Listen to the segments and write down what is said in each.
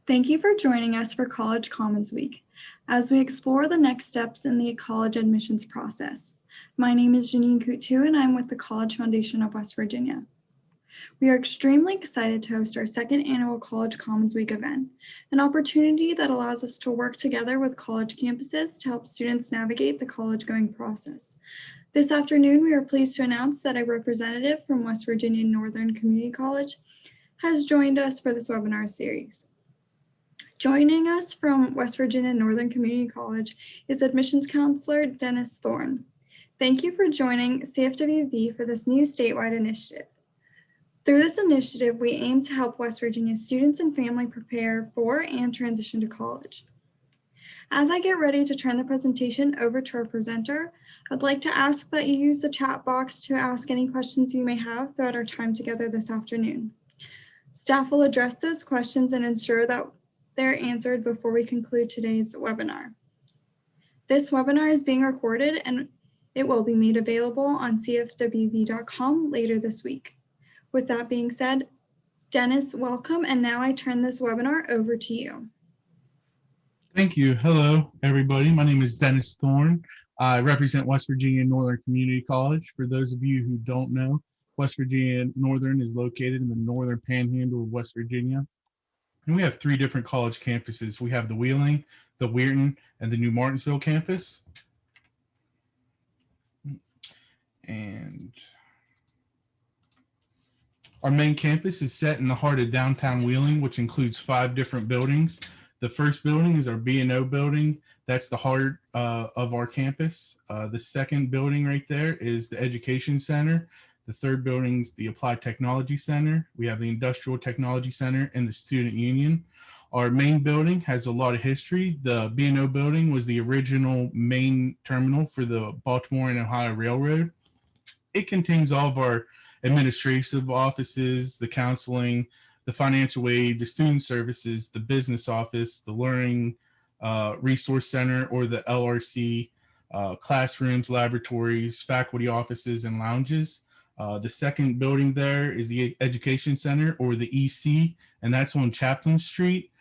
Thank you for joining us for College Commons Week as we explore the next steps in the college admissions process. My name is Janine Coutu and I'm with the College Foundation of West Virginia. We are extremely excited to host our second annual College Commons Week event, an opportunity that allows us to work together with college campuses to help students navigate the college-going process. This afternoon, we are pleased to announce that a representative from West Virginia Northern Community College has joined us for this webinar series. Joining us from West Virginia Northern Community College is Admissions Counselor Dennis Thorne. Thank you for joining CFWV for this new statewide initiative. Through this initiative, we aim to help West Virginia students and family prepare for and transition to college. As I get ready to turn the presentation over to our presenter, I'd like to ask that you use the chat box to ask any questions you may have throughout our time together this afternoon. Staff will address those questions and ensure that they're answered before we conclude today's webinar. This webinar is being recorded and it will be made available on cfwv.com later this week. With that being said, Dennis, welcome, and now I turn this webinar over to you. Thank you. Hello, everybody. My name is Dennis Thorne. I represent West Virginia Northern Community College. For those of you who don't know, West Virginia Northern is located in the northern panhandle of West Virginia. And we have three different college campuses. We have the Wheeling, the Weirton, and the New Martinsville campus. And our main campus is set in the heart of downtown Wheeling, which includes 5 different buildings. The first building is our B&O building. That's the heart of our campus. The second building right there is the Education Center. The third building is the Applied Technology Center. We have the Industrial Technology Center and the Student Union. Our main building has a lot of history. The B&O building was the original main terminal for the Baltimore and Ohio Railroad. It contains all of our administrative offices, the counseling, the financial aid, the student services, the business office, the learning resource center or the LRC, classrooms, laboratories, faculty offices, and lounges. The second building there is the Education Center or the EC, and that's on Chaplin Street.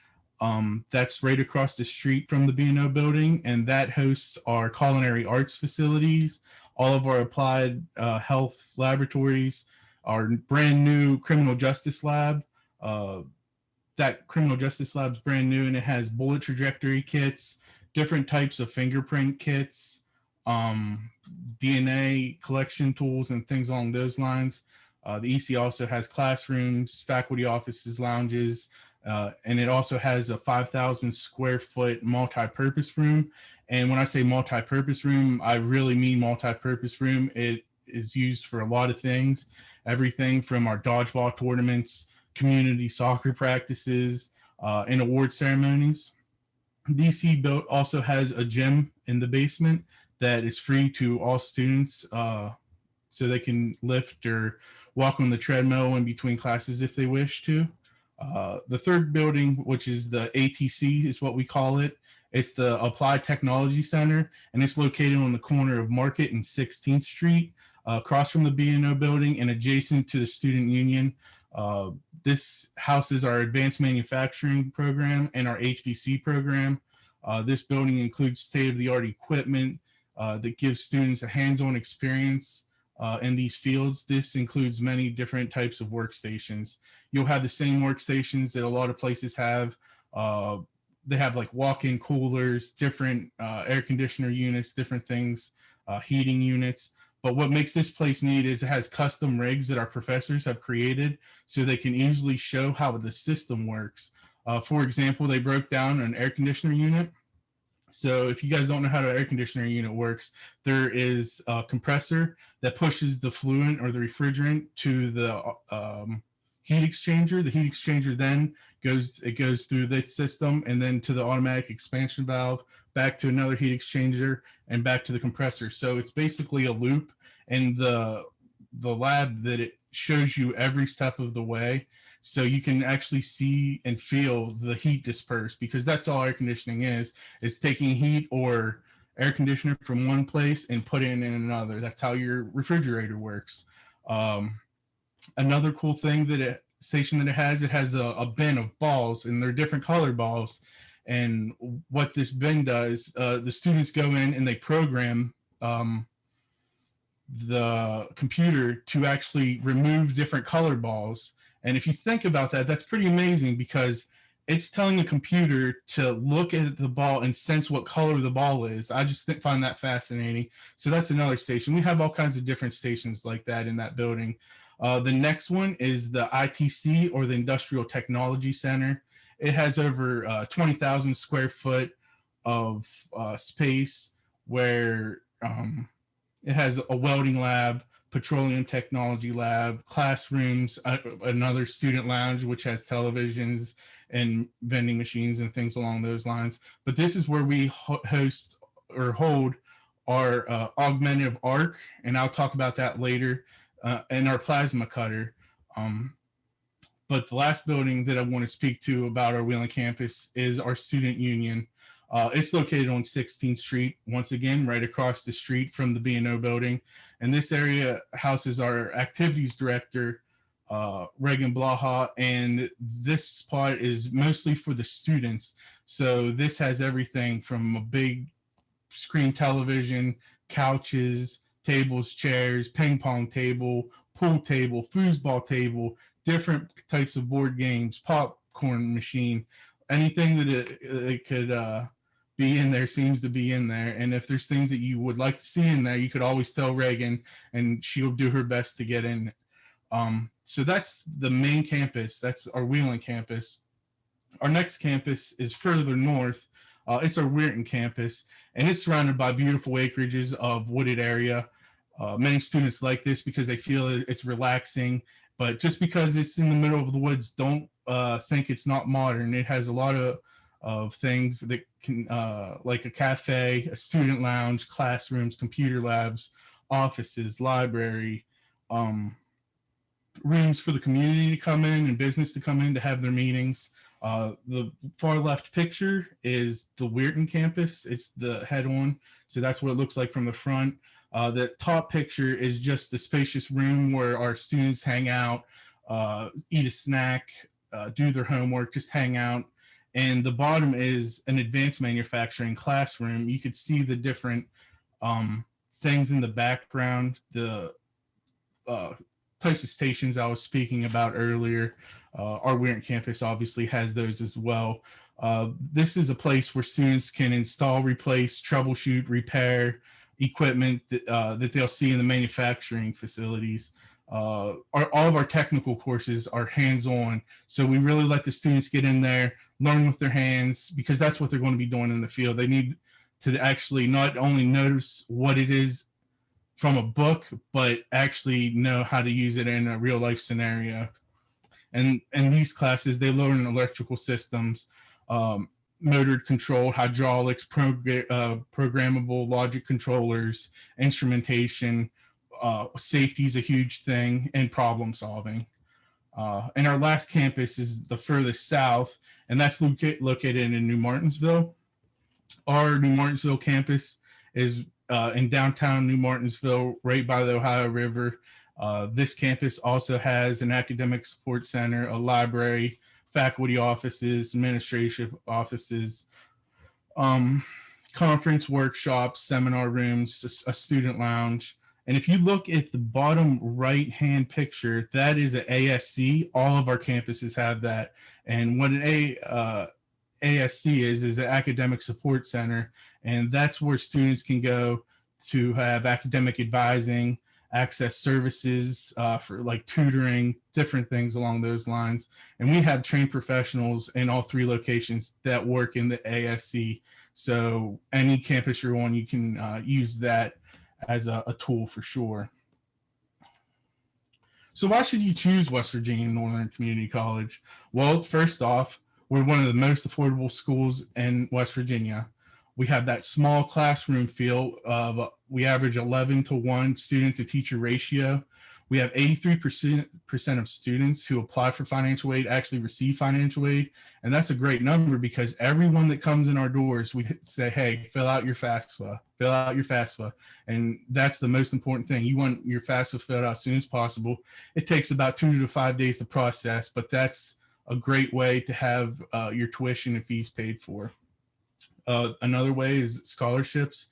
That's right across the street from the B&O building, and that hosts our culinary arts facilities, all of our applied health laboratories, our brand new criminal justice lab. That criminal justice lab is brand new and it has bullet trajectory kits, different types of fingerprint kits, DNA collection tools and things along those lines. The EC also has classrooms, faculty offices, lounges, and it also has a 5,000 square foot multi-purpose room. And when I say multi-purpose room, I really mean multi-purpose room. It is used for a lot of things, everything from our dodgeball tournaments, community soccer practices, and award ceremonies. DC also has a gym in the basement that is free to all students so they can lift or walk on the treadmill in between classes if they wish to. The third building, which is the ATC is what we call it, it's the Applied Technology Center, and it's located on the corner of Market and 16th Street, across from the B&O building and adjacent to the Student Union. This houses our advanced manufacturing program and our HVC program. This building includes state-of-the-art equipment that gives students a hands-on experience in these fields. This includes many different types of workstations. You'll have the same workstations that a lot of places have. They have like walk-in coolers, different air conditioner units, different things, heating units. But what makes this place neat is it has custom rigs that our professors have created so they can easily show how the system works. For example, they broke down an air conditioner unit. So if you guys don't know how the air conditioner unit works, there is a compressor that pushes the fluid or the refrigerant to the heat exchanger. The heat exchanger then goes through that system and then to the automatic expansion valve, back to another heat exchanger, and back to the compressor. So it's basically a loop, and the lab that it shows you every step of the way, so you can actually see and feel the heat disperse, because that's all air conditioning is. It's taking heat or air conditioner from one place and put it in another. That's how your refrigerator works. Another cool thing that it station that it has a bin of balls, and they're different color balls. And what this bin does, the students go in and they program the computer to actually remove different color balls. And if you think about that, that's pretty amazing, because it's telling a computer to look at the ball and sense what color the ball is. I just find that fascinating. So that's another station. We have all kinds of different stations like that in that building. The next one is the ITC, or the Industrial Technology Center. It has over 20,000 square foot of space, where it has a welding lab, petroleum technology lab, classrooms, another student lounge, which has televisions and vending machines and things along those lines. But this is where we host or hold our augmented arc, and I'll talk about that later, and our plasma cutter. But the last building that I want to speak to about our Wheeling campus is our student union. It's located on 16th Street, once again, right across the street from the B&O building. And this area houses our activities director, Reagan Blaha, and this spot is mostly for the students. So this has everything from a big screen television, couches, tables, chairs, ping pong table, pool table, foosball table, different types of board games, popcorn machine, anything that it could be in there seems to be in there. And if there's things that you would like to see in there, you could always tell Reagan, and she'll do her best to get in. So that's the main campus. That's our Wheeling campus. Our next campus is further north. It's our Weirton campus, and it's surrounded by beautiful acreages of wooded area. Many students like this because they feel it's relaxing, but just because it's in the middle of the woods, don't think it's not modern. It has a lot of things that can, like a cafe, a student lounge, classrooms, computer labs, offices, library, rooms for the community to come in and business to come in to have their meetings. The far left picture is the Weirton campus. It's the head-on, so that's what it looks like from the front. The top picture is just the spacious room where our students hang out, eat a snack, do their homework, just hang out. And the bottom is an advanced manufacturing classroom. You could see the different things in the background, the types of stations I was speaking about earlier. Our Weirton campus obviously has those as well. This is a place where students can install, replace, troubleshoot, repair equipment that they'll see in the manufacturing facilities. All of our technical courses are hands-on, so we really let the students get in there, learn with their hands, because that's what they're going to be doing in the field. They need to actually not only notice what it is from a book, but actually know how to use it in a real life scenario. And in these classes, they learn electrical systems, motor control, hydraulics, programmable logic controllers, instrumentation, safety is a huge thing, and problem solving. And our last campus is the furthest south, and that's located in New Martinsville. Our New Martinsville campus is in downtown New Martinsville, right by the Ohio River. This campus also has an academic support center, a library, faculty offices, administrative offices, conference workshops, seminar rooms, a student lounge. And if you look at the bottom right-hand picture, that is an ASC. All of our campuses have that. And what an ASC is an academic support center. And that's where students can go to have academic advising, access services for like tutoring, different things along those lines. And we have trained professionals in all three locations that work in the ASC. So any campus you're on, you can use that as a tool for sure. So why should you choose West Virginia Northern Community College? Well, first off, we're one of the most affordable schools in West Virginia. We have that small classroom feel of we average 11 to 1 student to teacher ratio. We have 83% of students who apply for financial aid actually receive financial aid. And that's a great number because everyone that comes in our doors, we say, hey, fill out your FAFSA, fill out your FAFSA. And that's the most important thing. You want your FAFSA filled out as soon as possible. It takes about 2 to 5 days to process, but that's a great way to have your tuition and fees paid for. Another way is scholarships.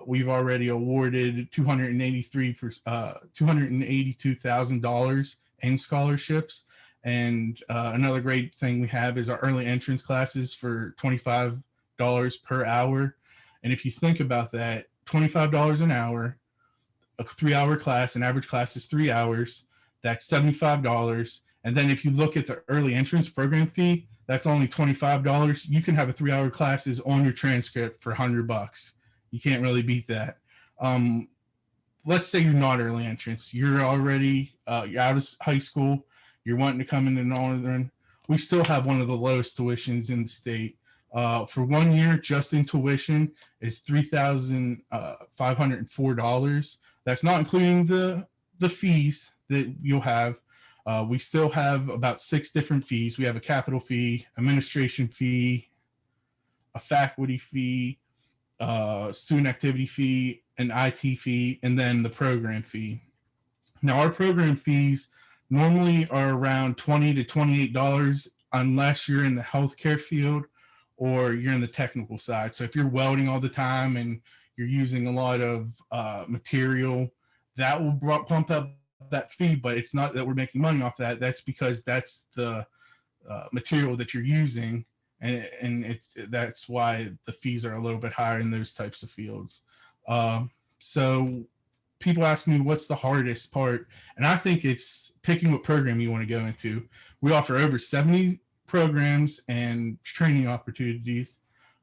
We've already awarded $282,000 in scholarships. And another great thing we have is our early entrance classes for $25 per hour. And if you think about that, $25 an hour, a 3-hour class, an average class is 3 hours, that's $75. And then if you look at the early entrance program fee, that's only $25. You can have a 3-hour classes on your transcript for $100. You can't really beat that. Let's say you're not early entrance. You're already you're out of high school. You're wanting to come into Northern. We still have one of the lowest tuitions in the state. For 1 year, just in tuition is $3,504. That's not including the fees that you'll have. We still have about 6 different fees. We have a capital fee, administration fee, a faculty fee, student activity fee, an IT fee, and then the program fee. Now, our program fees normally are around $20 to $28 unless you're in the healthcare field or you're in the technical side. So if you're welding all the time and you're using a lot of material, that will pump up that fee, but it's not that we're making money off that. That's because that's the material that you're using, and that's why the fees are a little bit higher in those types of fields. So people ask me what's the hardest part, and I think it's picking what program you want to go into. We offer over 70 programs and training opportunities.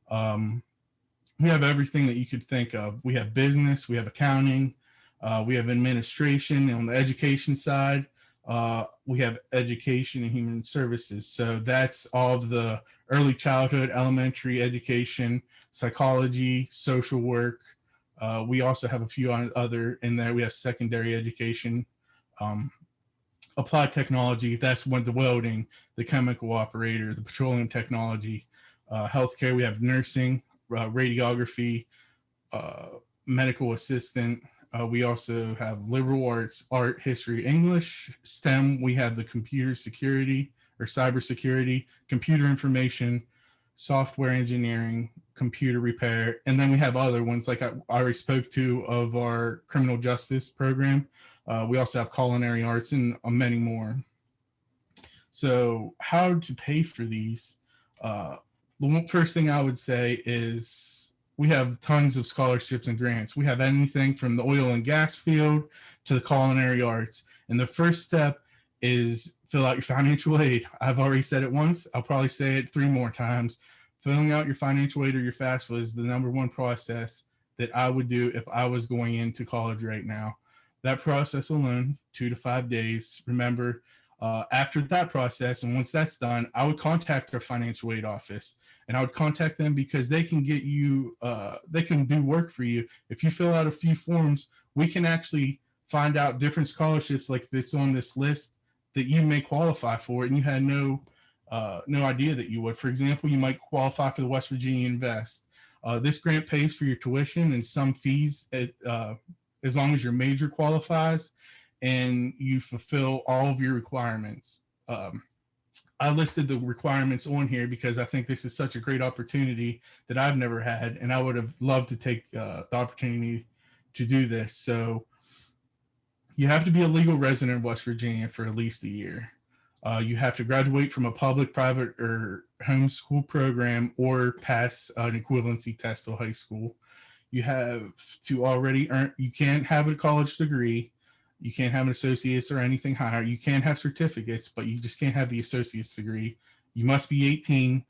We have everything that you could think of. We have business, we have accounting, we have administration. On the education side, we have education and human services. So that's all of the early childhood, elementary education, psychology, social work. We also have a few other in there. We have secondary education, applied technology. That's when the welding, the chemical operator, the petroleum technology, healthcare. We have nursing, radiography, medical assistant. We also have liberal arts, art, history, English, STEM. We have the computer security or cybersecurity, computer information, software engineering, computer repair. And then we have other ones like I already spoke to of our criminal justice program. We also have culinary arts and many more. So how to pay for these? The first thing I would say is we have tons of scholarships and grants. We have anything from the oil and gas field to the culinary arts. And the first step is fill out your financial aid. I've already said it once. I'll probably say it 3 more times. Filling out your financial aid or your FAFSA is the #1 process that I would do if I was going into college right now. That process alone, 2 to 5 days. Remember, after that process, and once that's done, I would contact our financial aid office, and I would contact them because they can get you, they can do work for you. If you fill out a few forms, we can actually find out different scholarships like that's on this list that you may qualify for, and you had no idea that you would. For example, you might qualify for the West Virginia Invest. This grant pays for your tuition and some fees as long as your major qualifies and you fulfill all of your requirements. I listed the requirements on here because I think this is such a great opportunity that I've never had, and I would have loved to take the opportunity to do this. So you have to be a legal resident of West Virginia for at least a year. You have to graduate from a public, private, or homeschool program or pass an equivalency test to high school. You have to already earn, you can't have a college degree. You can't have an associate's or anything higher. You can have certificates, but you just can't have the associate's degree. You must be 18.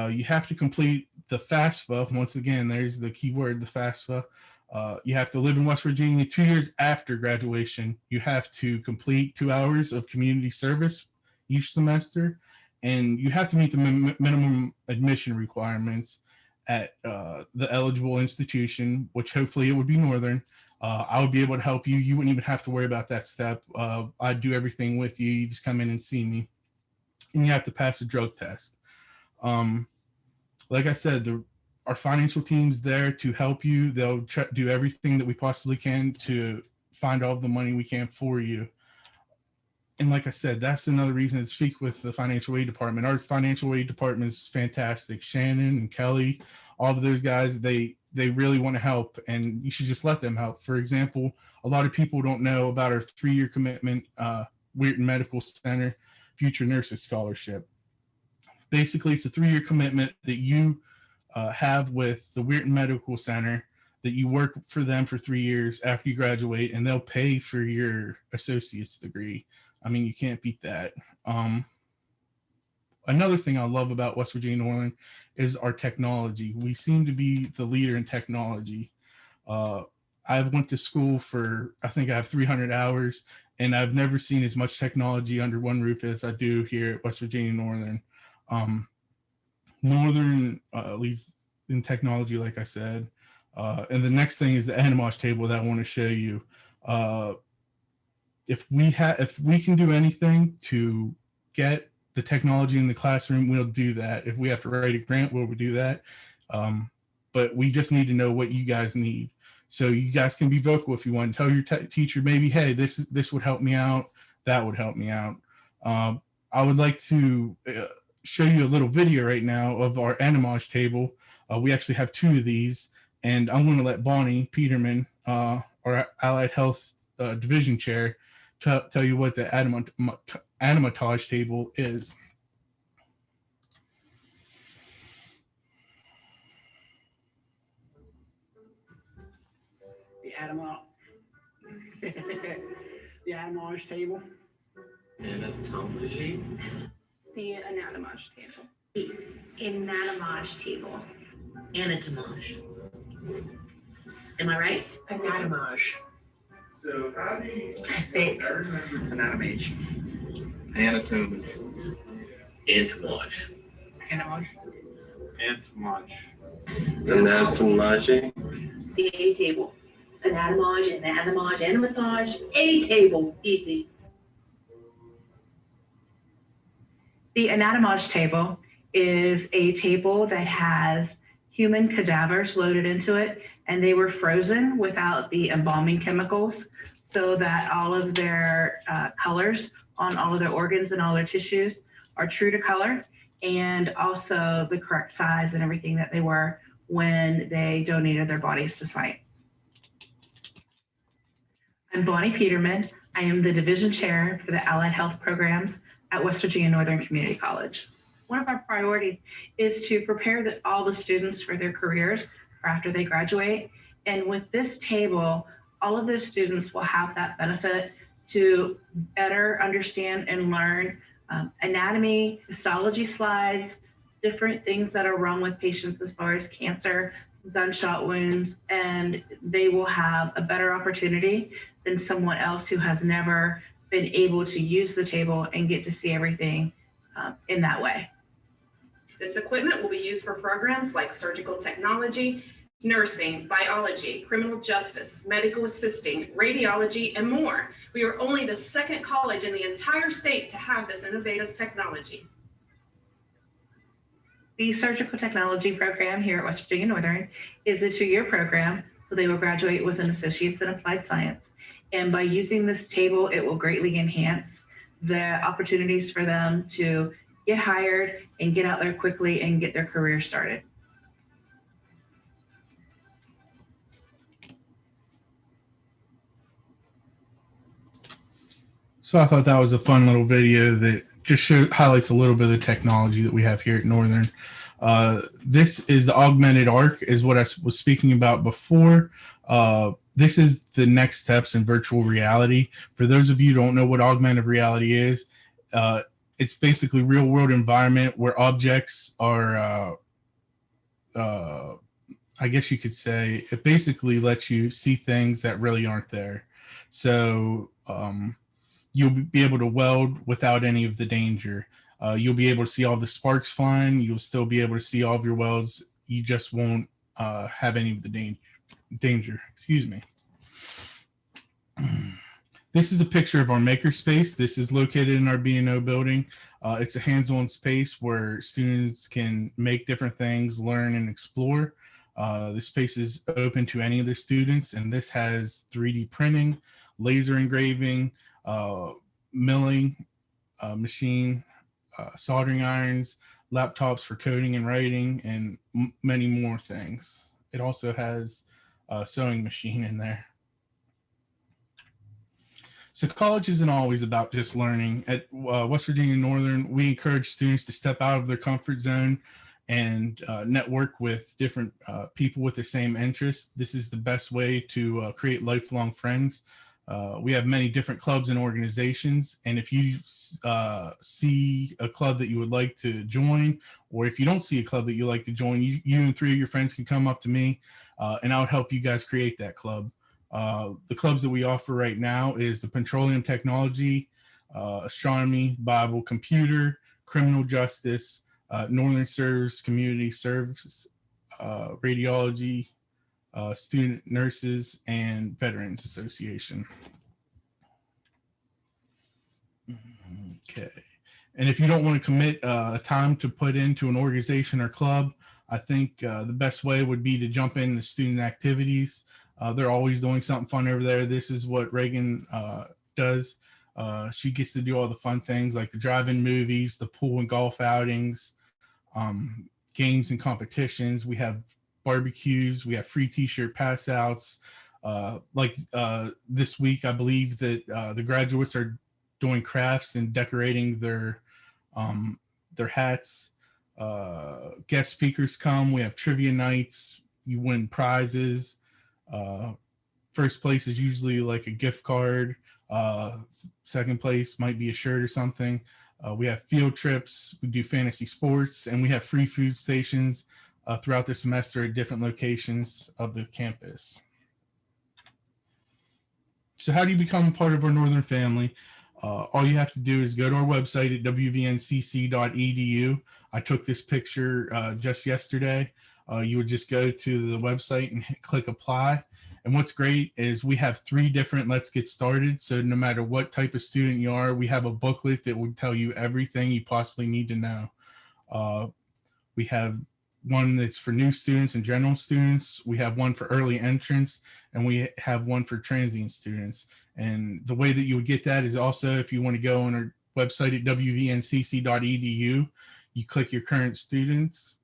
You have to complete the FAFSA. Once again, there's the key word, the FAFSA. You have to live in West Virginia 2 years after graduation. You have to complete 2 hours of community service each semester, and you have to meet the minimum admission requirements at the eligible institution, which hopefully it would be Northern. I would be able to help you. You wouldn't even have to worry about that step. I'd do everything with you. You just come in and see me, and you have to pass a drug test. Um, like I said, our financial team's there to help you. They'll do everything that we possibly can to find all the money we can for you. And like I said, that's another reason to speak with the financial aid department. Our financial aid department is fantastic. Shannon and Kelly, all of those guys, they really want to help, and you should just let them help. For example, a lot of people don't know about our 3-year commitment, Wheaton Medical Center Future Nurses Scholarship. Basically, it's a 3-year commitment that you have with the Wheaton Medical Center, that you work for them for 3 years after you graduate, and they'll pay for your associate's degree. I mean, you can't beat that. Another thing I love about West Virginia Northern is our technology. We seem to be the leader in technology. I've went to school for, I think I have 300 hours, and I've never seen as much technology under one roof as I do here at West Virginia Northern. Northern leads in technology, like I said. And the next thing is the Animosh table that I want to show you. If we can do anything to get the technology in the classroom, we'll do that. If we have to write a grant, we'll do that. But we just need to know what you guys need. So you guys can be vocal if you want. Tell your teacher maybe, hey, this would help me out. That would help me out. I would like to show you a little video right now of our Animosh table. We actually have 2 of these, and I'm going to let Bonnie Peterman, our Allied Health Division Chair, tell you what the Animotage table is. The Animosh table. Anatomy. The anatomage table. The anatomage table. Anatomage. Am I right? Anatomage. So how do you? I think. Anatomage. Anatomy. Entomage. Anatomage. Entomage. Anatomage. The A table. Anatomage, anatomage, animatage, A table. Easy. The anatomage table is a table that has human cadavers loaded into it, and they were frozen without the embalming chemicals so that all of their colors on all of their organs and all their tissues are true to color, and also the correct size and everything that they were when they donated their bodies to science. I'm Bonnie Peterman. I am the division chair for the Allied Health Programs at West Virginia Northern Community College. One of our priorities is to prepare all the students for their careers after they graduate. And with this table, all of those students will have that benefit to better understand and learn anatomy, histology slides, different things that are wrong with patients as far as cancer, gunshot wounds, and they will have a better opportunity than someone else who has never been able to use the table and get to see everything in that way. This equipment will be used for programs like surgical technology, nursing, biology, criminal justice, medical assisting, radiology, and more. We are only the 2nd college in the entire state to have this innovative technology. The surgical technology program here at West Virginia Northern is a 2-year program, so they will graduate with an associate's in applied science. And by using this table, it will greatly enhance the opportunities for them to get hired and get out there quickly and get their career started. So I thought that was a fun little video that just highlights a little bit of the technology that we have here at Northern. This is the augmented arc, is what I was speaking about before. This is the next steps in virtual reality. For those of you who don't know what augmented reality is, it's basically real world environment where objects are, I guess you could say, it basically lets you see things that really aren't there. So you'll be able to weld without any of the danger. You'll be able to see all the sparks flying. You'll still be able to see all of your welds. You just won't have any of the danger. Excuse me. This is a picture of our makerspace. This is located in our B&O building. It's a hands-on space where students can make different things, learn, and explore. The space is open to any of the students, and this has 3D printing, laser engraving, milling machine, soldering irons, laptops for coding and writing, and many more things. It also has a sewing machine in there. So college isn't always about just learning. At West Virginia Northern, we encourage students to step out of their comfort zone and network with different people with the same interests. This is the best way to create lifelong friends. We have many different clubs and organizations, and if you see a club that you would like to join, or if you don't see a club that you like to join, you and 3 of your friends can come up to me, and I'll help you guys create that club. The clubs that we offer right now is the Petroleum Technology, Astronomy, Bible, Computer, Criminal Justice, Northern Service, Community Service, Radiology, Student Nurses, and Veterans Association. Okay. And if you don't want to commit time to put into an organization or club, I think the best way would be to jump into student activities. They're always doing something fun over there. This is what Reagan does. She gets to do all the fun things like the drive-in movies, the pool and golf outings, games and competitions. We have barbecues. We have free t-shirt pass outs. This week, I believe that the graduates are doing crafts and decorating their hats. Guest speakers come. We have trivia nights. You win prizes. First place is usually like a gift card. Second place might be a shirt or something. We have field trips. We do fantasy sports, and we have free food stations throughout the semester at different locations of the campus. So how do you become part of our Northern family? All you have to do is go to our website at wvncc.edu. I took this picture just yesterday. You would just go to the website and click apply. And what's great is we have 3 different Let's Get Started. So no matter what type of student you are, we have a booklet that will tell you everything you possibly need to know. We have one that's for new students and general students. We have one for early entrants, and we have one for transient students. And the way that you would get that is also if you want to go on our website at wvncc.edu, you click your current students,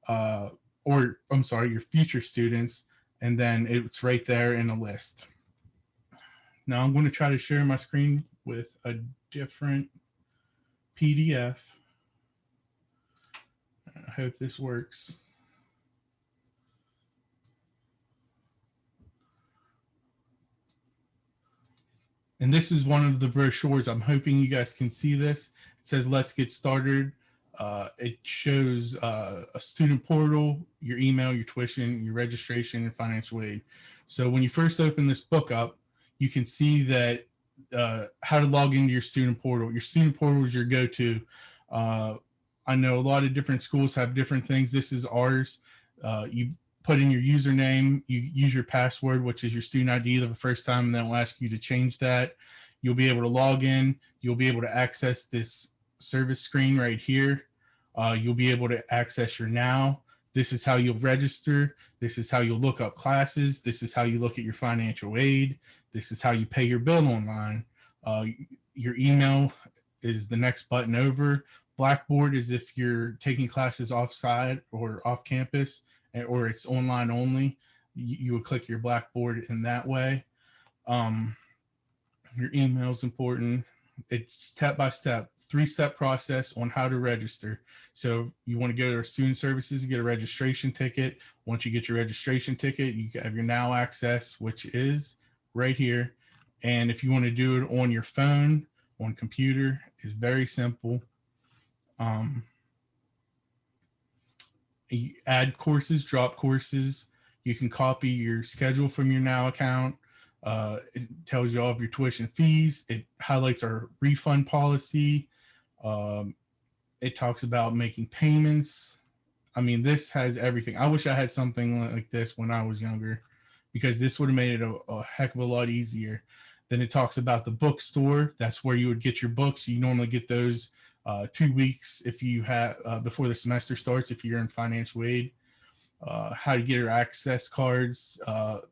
your future students, and then it's right there in a list. Now I'm going to try to share my screen with a different PDF. I hope this works. And this is one of the brochures. I'm hoping you guys can see this. It says, "Let's get started." It shows a student portal, your email, your tuition, your registration, and financial aid. So when you first open this book up, you can see that how to log into your student portal. Your student portal is your go-to. I know a lot of different schools have different things. This is ours. You put in your username, you use your password, which is your student ID the first time, and then it'll ask you to change that. You'll be able to log in. You'll be able to access this service screen right here. You'll be able to access your now. This is how you'll register. This is how you'll look up classes. This is how you look at your financial aid. This is how you pay your bill online. Your email is the next button over. Blackboard is if you're taking classes offsite or off campus, or it's online only. You would click your Blackboard in that way. Your email is important. It's step-by-step, 3-step process on how to register. So you want to go to our student services, get a registration ticket. Once you get your registration ticket, you have your now access, which is right here. And if you want to do it on your phone, on computer, it's very simple. You add courses, drop courses. You can copy your schedule from your now account. It tells you all of your tuition fees. It highlights our refund policy. It talks about making payments. I mean, this has everything. I wish I had something like this when I was younger, because this would have made it a heck of a lot easier. Then it talks about the bookstore. That's where you would get your books. You normally get those 2 weeks if you have before the semester starts, if you're in financial aid. How to get your access cards.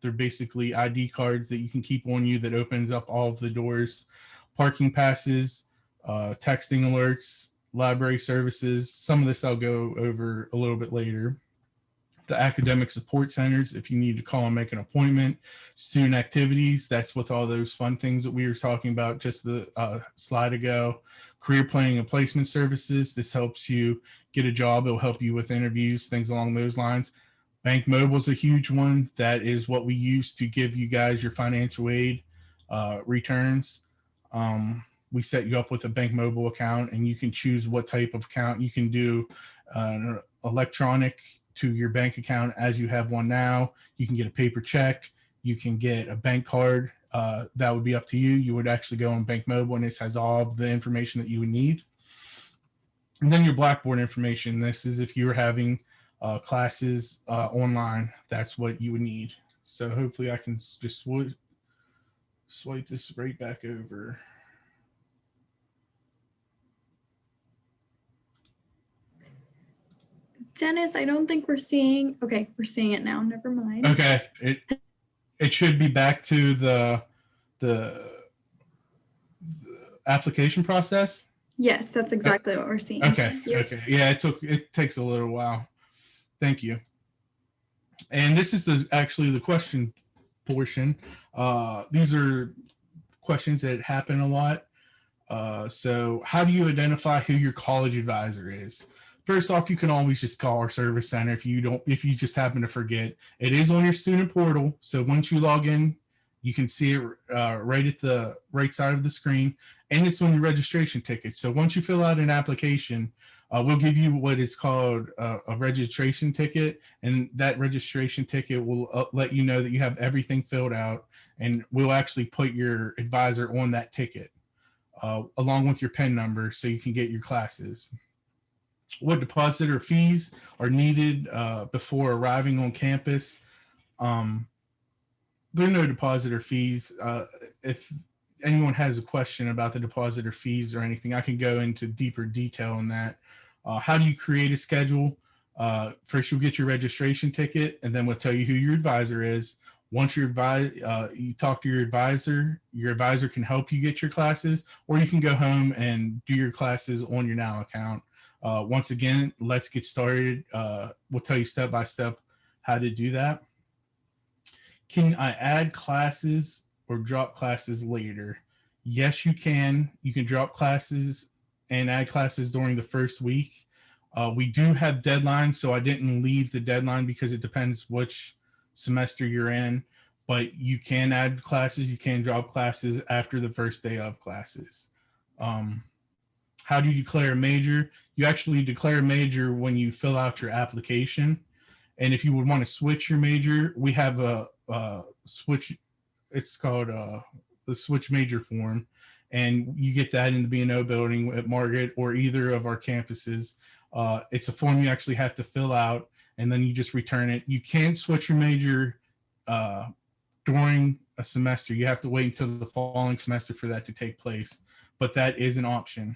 They're basically ID cards that you can keep on you that opens up all of the doors. Parking passes, texting alerts, library services. Some of this I'll go over a little bit later. The academic support centers, if you need to call and make an appointment. Student activities, that's with all those fun things that we were talking about just the slide ago. Career planning and placement services, this helps you get a job. It'll help you with interviews, things along those lines. Bank Mobile is a huge one. That is what we use to give you guys your financial aid returns. We set you up with a Bank Mobile account, and you can choose what type of account. You can do an electronic to your bank account as you have one now. You can get a paper check. You can get a bank card. That would be up to you. You would actually go on Bank Mobile, and this has all of the information that you would need. And then your Blackboard information. This is if you were having classes online, that's what you would need. So hopefully I can just swipe this right back over. Dennis, I don't think we're seeing. Okay, we're seeing it now. Never mind. Okay, it should be back to the application process. Yes, that's exactly what we're seeing. Okay. Yep. Okay. Yeah, it takes a little while. Thank you. And this is actually the question portion. These are questions that happen a lot. So how do you identify who your college advisor is? First off, you can always just call our service center if you just happen to forget. It is on your student portal. So once you log in, you can see it right at the right side of the screen, and it's on your registration ticket. So once you fill out an application, we'll give you what is called a registration ticket, and that registration ticket will let you know that you have everything filled out, and we'll actually put your advisor on that ticket along with your PIN number so you can get your classes. What deposit or fees are needed before arriving on campus? There are no deposit or fees. If anyone has a question about the deposit or fees or anything, I can go into deeper detail on that. How do you create a schedule? First, you'll get your registration ticket, and then we'll tell you who your advisor is. Once you talk to your advisor can help you get your classes, or you can go home and do your classes on your Now account. Once again, let's get started. We'll tell you step by step how to do that. Can I add classes or drop classes later? Yes, you can. You can drop classes and add classes during the first week. We do have deadlines, so I didn't leave the deadline because it depends which semester you're in, but you can add classes, you can drop classes after the first day of classes. How do you declare a major? You actually declare a major when you fill out your application. And if you would want to switch your major, we have a switch. It's called the switch major form. And you get that in the B&O building at Margaret or either of our campuses. It's a form you actually have to fill out, and then you just return it. You can't switch your major during a semester. You have to wait until the following semester for that to take place, but that is an option.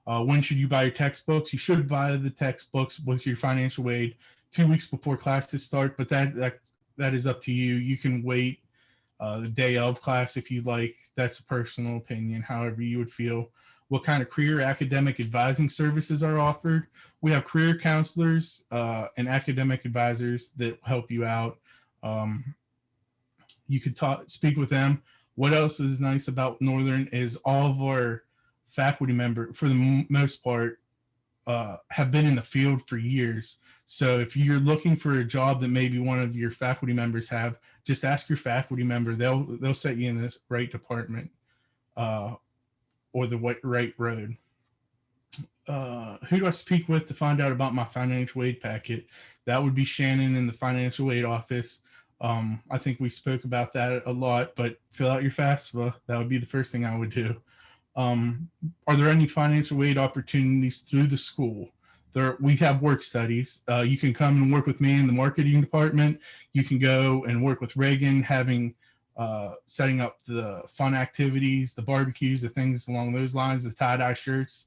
When should you buy your textbooks? You should buy the textbooks with your financial aid 2 weeks before classes start, but that is up to you. You can wait the day of class if you'd like. That's a personal opinion, however you would feel. What kind of career academic advising services are offered? We have career counselors and academic advisors that help you out. You could speak with them. What else is nice about Northern is all of our faculty members, for the most part, have been in the field for years. So if you're looking for a job that maybe one of your faculty members have, just ask your faculty member. They'll set you in this right department or the right road. Who do I speak with to find out about my financial aid packet? That would be Shannon in the financial aid office. I think we spoke about that a lot, but fill out your FAFSA. That would be the first thing I would do. Are there any financial aid opportunities through the school? We have work studies. You can come and work with me in the marketing department. You can go and work with Reagan, having setting up the fun activities, the barbecues, the things along those lines, the tie-dye shirts.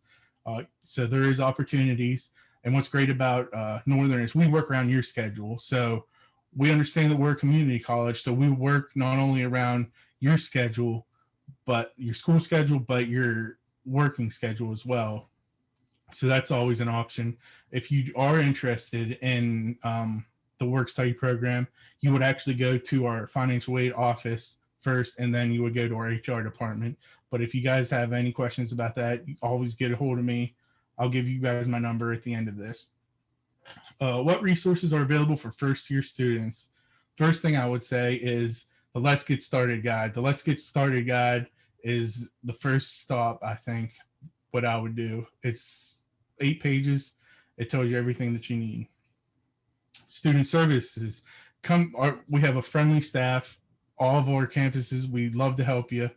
So there is opportunities. And what's great about Northern is we work around your schedule. So we understand that we're a community college. So we work not only around your schedule, but your school schedule, but your working schedule as well. So that's always an option. If you are interested in the work study program, you would actually go to our financial aid office first, and then you would go to our HR department. But if you guys have any questions about that, you always get a hold of me. I'll give you guys my number at the end of this. What resources are available for first-year students? First thing I would say is the Let's Get Started guide. The Let's Get Started guide is the first stop, I think, what I would do. It's 8 pages. It tells you everything that you need. Student services. We have a friendly staff. All of our campuses, we'd love to help you.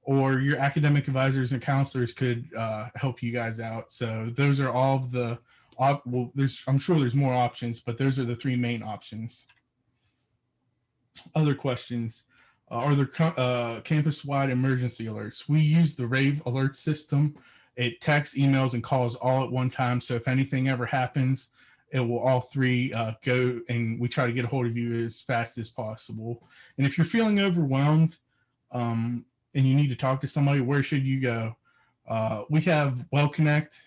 Or your academic advisors and counselors could help you guys out. So those are all of the I'm sure there's more options, but those are the 3 main options. Other questions. Are there campus-wide emergency alerts? We use the Rave alert system. It texts, emails, and calls all at one time. So if anything ever happens, it will all 3 go, and we try to get a hold of you as fast as possible. And if you're feeling overwhelmed and you need to talk to somebody, where should you go? We have Well Connect.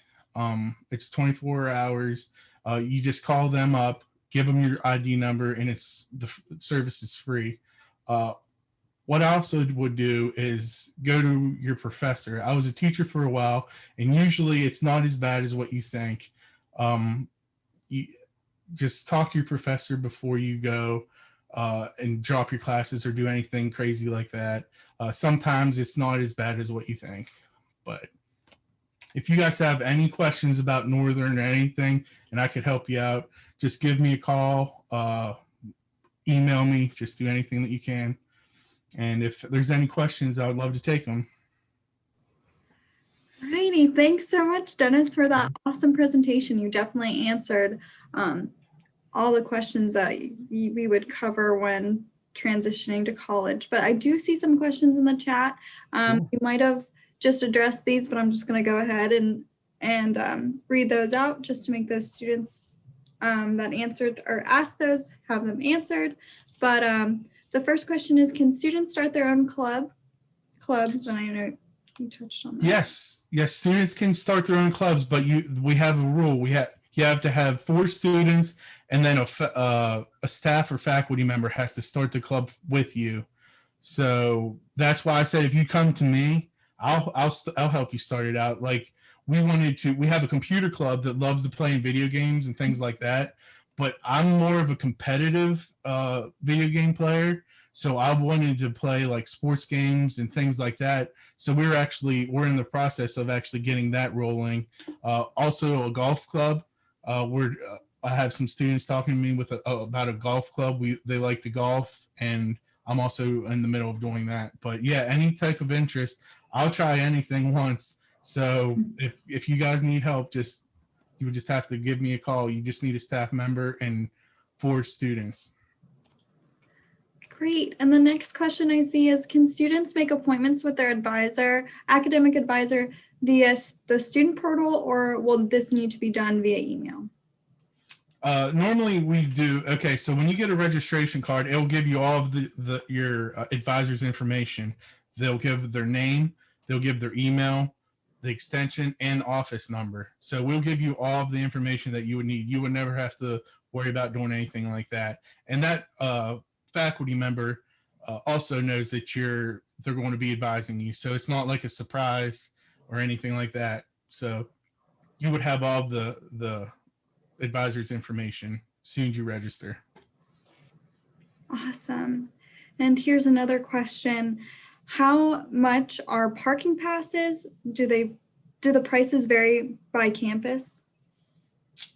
It's 24 hours. You just call them up, give them your ID number, and the service is free. What I also would do is go to your professor. I was a teacher for a while, and usually it's not as bad as what you think. You just talk to your professor before you go and drop your classes or do anything crazy like that. Sometimes it's not as bad as what you think. But if you guys have any questions about Northern or anything, and I could help you out, just give me a call, email me, just do anything that you can. And if there's any questions, I would love to take them. Alrighty, thanks so much, Dennis, for that awesome presentation. You definitely answered all the questions that we would cover when transitioning to college. But I do see some questions in the chat. Cool. You might have just addressed these, but I'm just going to go ahead and read those out just to make those students that answered or asked those have them answered. But the first question is, can students start their own clubs? And I know you touched on that. Yes, students can start their own clubs, but we have a rule. You have to have 4 students, and then a staff or faculty member has to start the club with you. So that's why I said if you come to me, I'll help you start it out. Like we have a computer club that loves to play in video games and things like that, but I'm more of a competitive video game player. So I wanted to play like sports games and things like that. So we're in the process of actually getting that rolling. Also a golf club. I have some students talking to me about a golf club. They like to golf, and I'm also in the middle of doing that. But yeah, any type of interest, I'll try anything once. So if you guys need help, you would just have to give me a call. You just need a staff member and 4 students. Great. And the next question I see is, can students make appointments with their academic advisor via the student portal, or will this need to be done via email? Normally we do. Okay, so when you get a registration card, it'll give you all of your advisor's information. They'll give their name, they'll give their email, the extension, and office number. So we'll give you all of the information that you would need. You would never have to worry about doing anything like that. And that faculty member also knows that they're going to be advising you. So it's not like a surprise or anything like that. So you would have all the advisor's information as soon as you register. Awesome. And here's another question. How much are parking passes? Do the prices vary by campus?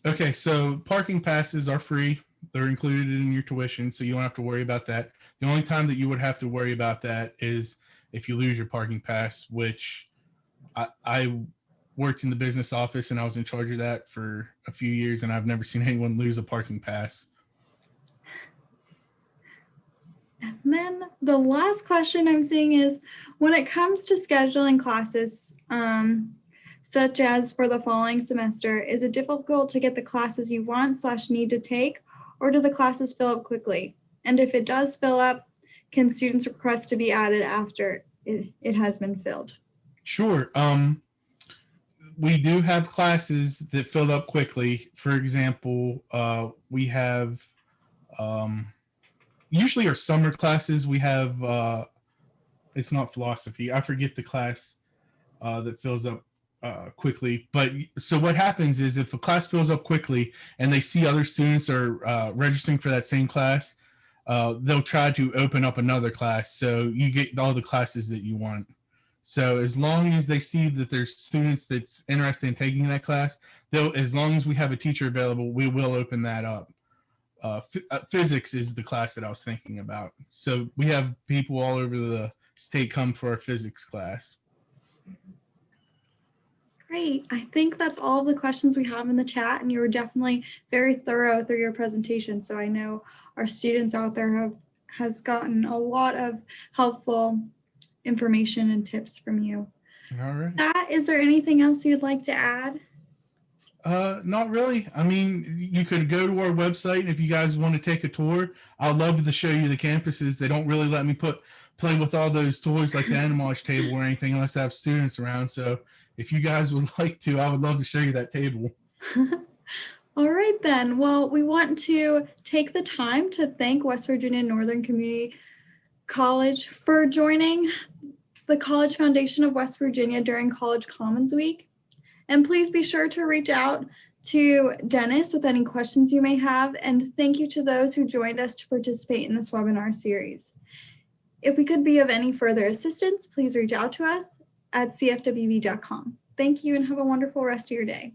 Okay, so parking passes are free. They're included in your tuition, so you don't have to worry about that. The only time that you would have to worry about that is if you lose your parking pass, which I worked in the business office and I was in charge of that for a few years, and I've never seen anyone lose a parking pass. And then the last question I'm seeing is, when it comes to scheduling classes, such as for the following semester, is it difficult to get the classes you want / need to take, or do the classes fill up quickly? And if it does fill up, can students request to be added after it has been filled? Sure. We do have classes that fill up quickly. For example, we have usually our summer classes. We have it's not philosophy. I forget the class that fills up quickly. But so what happens is if a class fills up quickly and they see other students are registering for that same class, they'll try to open up another class so you get all the classes that you want. So as long as they see that there's students that's interested in taking that class, they'll, as long as we have a teacher available, we will open that up. Physics is the class that I was thinking about. So we have people all over the state come for our physics class. Great. I think that's all of the questions we have in the chat, and you were definitely very thorough through your presentation. So I know our students out there has gotten a lot of helpful information and tips from you. All right. Is there anything else you'd like to add? Not really. I mean, you could go to our website if you guys want to take a tour. I'd love to show you the campuses. They don't really let me play with all those toys like the Animage table or anything unless I have students around. So if you guys would like to, I would love to show you that table. All right, then. Well, we want to take the time to thank West Virginia Northern Community College for joining the College Foundation of West Virginia during College Commons Week. And please be sure to reach out to Dennis with any questions you may have. And thank you to those who joined us to participate in this webinar series. If we could be of any further assistance, please reach out to us at cfwv.com. Thank you and have a wonderful rest of your day.